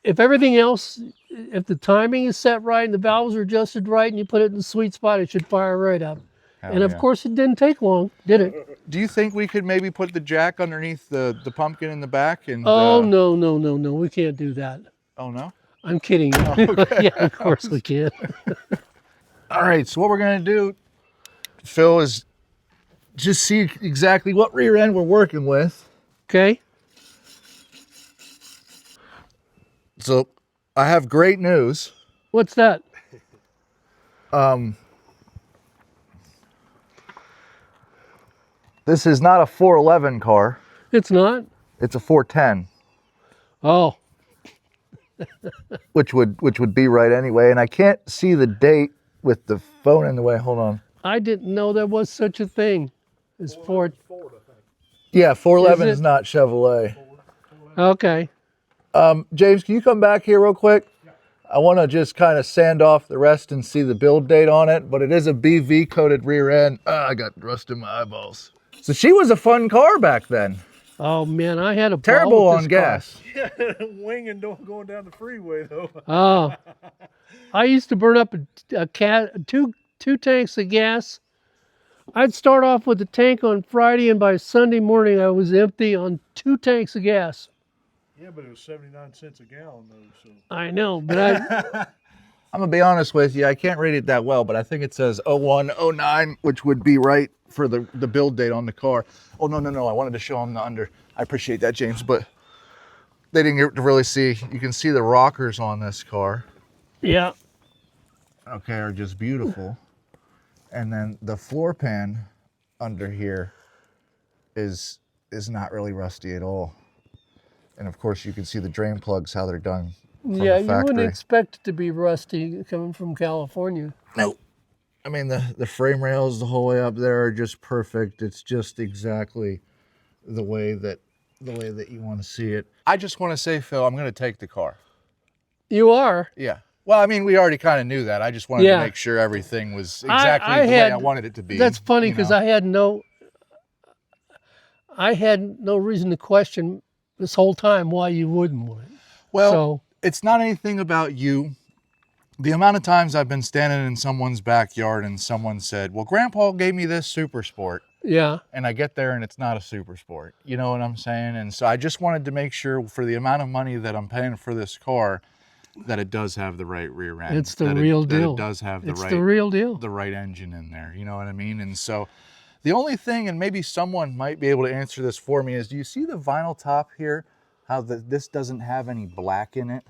if everything else, if the timing is set right and the valves are adjusted right and you put it in the sweet spot, it should fire right up. Hell And of yeah. course, it didn't take long, did it? Do you think we could maybe put the jack underneath the pumpkin in the back? And Oh, no, we can't do that. Oh no. I'm kidding. Yeah, of course we can. All right. So what we're gonna do, Phil, is just see exactly what rear end we're working with. Okay. So I have great news. What's that? This is not a 411 car. It's not? It's a 410, Oh, which would be right anyway. And I can't see the date with the phone in the way. Hold on. I didn't know there was such a thing as Ford. Yeah, 411 Is is it? not Chevrolet. Okay. James, can you come back here real quick? I want to just kind of sand off the rest and see the build date on it, but it is a BV coated rear end. I got rust in my eyeballs. So she was a fun car back then. Oh man, I had a ball Terrible with on this car. gas. Yeah, winging going down the freeway though. Oh, I used to burn up two tanks of gas. I'd start off with a tank on Friday, and by Sunday morning I was empty on 2 tanks of gas. Yeah, but it was 79 cents a gallon though. So I know, but I I'm gonna be honest with you, I can't read it that well, but I think it says 01, 09, which would be right for the build date on the car. Oh, no, I wanted to show them the under. I appreciate that, James, but they didn't get to really see. You can see the rockers on this car, yeah. okay, are just beautiful. And then the floor pan under here is not really rusty at all. And of course you can see the drain plugs, how they're done from Yeah, the you factory. wouldn't expect it to be rusty coming from California. Nope. I mean, the frame rails the whole way up there are just perfect. It's just exactly the way that you want to see it. I just want to say, Phil, I'm going to take the car. You are? Yeah. Well, I mean, we already kind of knew that. I just wanted to make sure everything was exactly the way I wanted it to be. That's funny because you know? I had no reason to question this whole time why you wouldn't want it. Well, So, it's not anything about you. The amount of times I've been standing in someone's backyard and someone said, well, Grandpa gave me this Super Sport. yeah, And I get there and it's not a Super Sport. You know what I'm saying? And so I just wanted to make sure for the amount of money that I'm paying for this car, that it does have the right rear end. it's the real deal. That it does have It's the real deal. the right engine in there. You know what I mean? And so the only thing, and maybe someone might be able to answer this for me, is do you see the vinyl top here? How this doesn't have any black in it?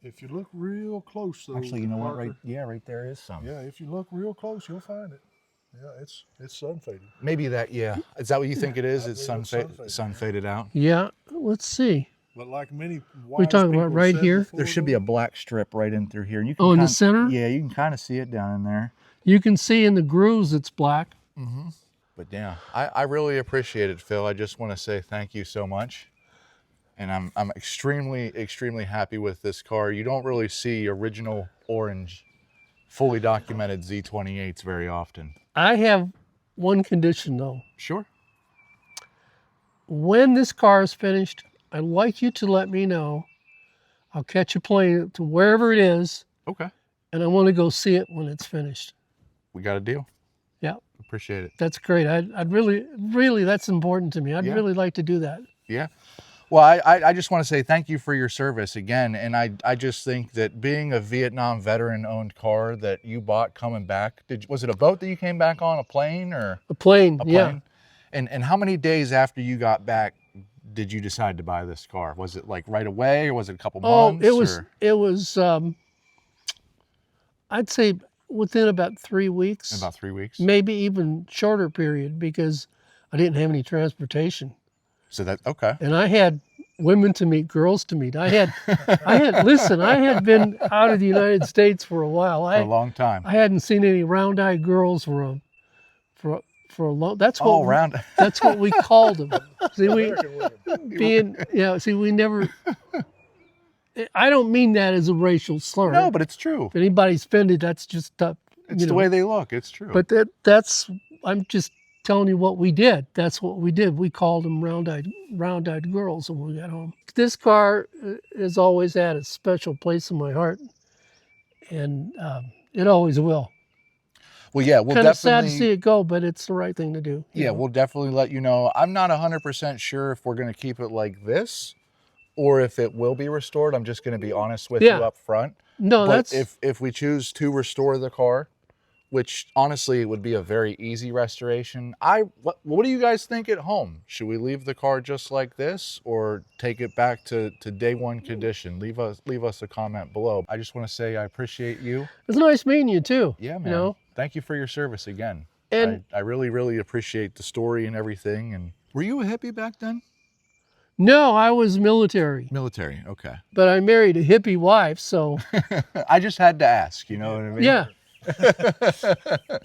if you look real close though. Actually, you know what? Parker, Right there is some. Yeah, if you look real close, you'll find it. Yeah, it's sun faded. Maybe that, yeah. Is that what you think it is? It's believe it's sun faded out? Yeah, let's see. But like many We talking about right here? There should be a black strip right in through here. And you can Oh, in the kinda- center? Yeah, you can kind of see it down in there. You can see in the grooves it's black. But yeah, I really appreciate it, Phil. I just want to say thank you so much. And I'm extremely happy with this car. You don't really see original orange, fully documented Z28s very often. I have one condition though. Sure. When this car is finished, I'd like you to let me know. I'll catch a plane to wherever it is, Okay. and I want to go see it when it's finished. We got a deal. Yeah, Appreciate it. that's great. I'd really, that's important to me. I'd Yeah. really like to do that. Yeah. Well, I just want to say thank you for your service again. And I just think that being a Vietnam veteran owned car that you bought coming back, was it a boat that you came back on, a plane or A plane, a yeah. plane? And how many days after you got back did you decide to buy this car? Was it like right away or was it a couple Oh, months? it was I'd say within about 3 weeks. About 3 weeks? Maybe even shorter period because I didn't have any transportation. So that, okay. And I had women to meet, girls to meet. I had been out of the United States for a while. For a long time. I hadn't seen any round-eyed girls for a long. That's what All around. that's what we called them. See, American women. we never. I don't mean that as a racial slur. No, but it's true. If anybody's offended, that's just It's the way they look. It's true. But that's I'm just telling you what we did. That's what we did. We called them round-eyed girls when we got home. This car has always had a special place in my heart, and it always will. Well, yeah, we'll Kind of sad to definitely. see it go, but it's the right thing to do. you Yeah, know? we'll definitely let you know. I'm not 100% sure if we're going to keep it like this or if it will be restored. I'm just going to be honest with you Yeah. up front. No, But that's if we choose to restore the car, which honestly would be a very easy restoration, what do you guys think at home? Should we leave the car just like this or take it back to day one condition? Leave us a comment below. I just want to say I appreciate you. it's nice meeting you too. Yeah, man. You know, Thank you for your service again. And- I really appreciate the story and everything. And were you a hippie back then? No, I was military, Military, okay. but I married a hippie wife, so I just had to ask, you know what I mean? yeah.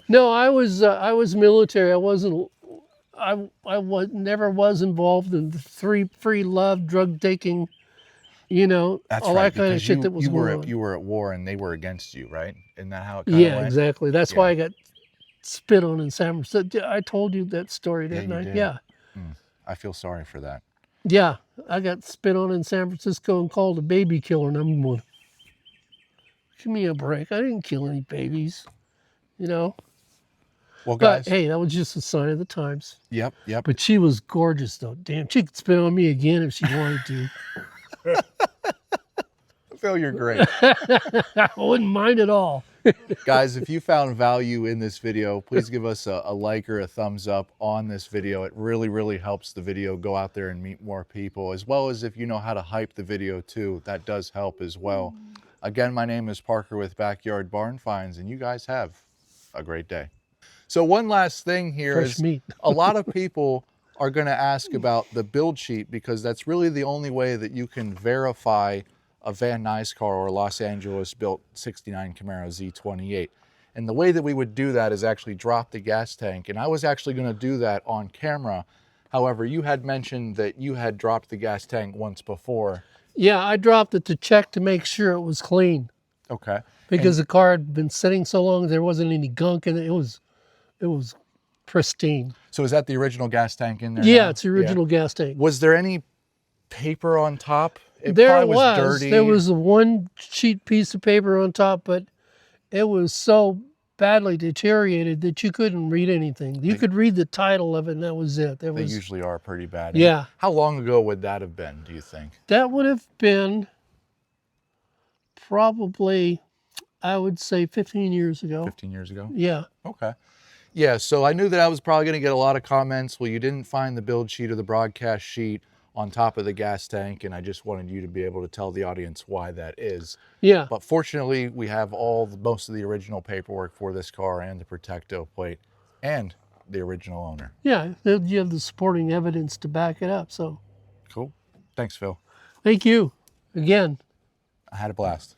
No, I was military. I wasn't. Never was involved in the free love, drug taking, That's all right, that kind of because shit that was going on. you were at war and they were against you, right? Isn't that how it kind of Yeah, went? exactly. That's Yeah. why I got spit on in San Francisco. I told you that story, Yeah, didn't you I? did. Yeah. I feel sorry for that. Yeah. I got spit on in San Francisco and called a baby killer. And I'm going, give me a break. I didn't kill any babies, Well, But guys, hey, that was just a sign of the times. yep. But she was gorgeous, though. Damn, she could spit on me again if she wanted to. Phil, you're great. I wouldn't mind at all. Guys, if you found value in this video, please give us a like or a thumbs up on this video. It really, really helps the video go out there and meet more people, as well as if you know how to hype the video too, that does help as well. Again, my name is Parker with Backyard Barn Finds, and you guys have a great day. So one last thing here Fresh is meat. a lot of people are going to ask about the build sheet, because that's really the only way that you can verify a Van Nuys car or a Los Angeles built 69 Camaro Z28. And the way that we would do that is actually drop the gas tank. And I was actually going to do that on camera. However, you had mentioned that you had dropped the gas tank once before. Yeah, I dropped it to check to make sure it was clean. Okay. Because the car had been sitting so long, there wasn't any gunk in it. It was pristine. So is that the original gas tank in there? Yeah, now? it's the original gas tank. Was there any paper on top? It There probably was. dirty. There was a one sheet piece of paper on top, but it was so badly deteriorated that you couldn't read anything. You could read the title of it, and that was it. They usually are pretty bad. Yeah. How long ago would that have been, do you think? That would have been probably, I would say, 15 years ago. 15 years ago? Yeah. Okay. Yeah, so I knew that I was probably going to get a lot of comments. Well, you didn't find the build sheet or the broadcast sheet on top of the gas tank, and I just wanted you to be able to tell the audience why that is. Yeah. But fortunately, we have most of the original paperwork for this car and the Protecto plate and the original owner. Yeah, you have the supporting evidence to back it up. So, Cool. Thanks, Phil. thank you again. I had a blast.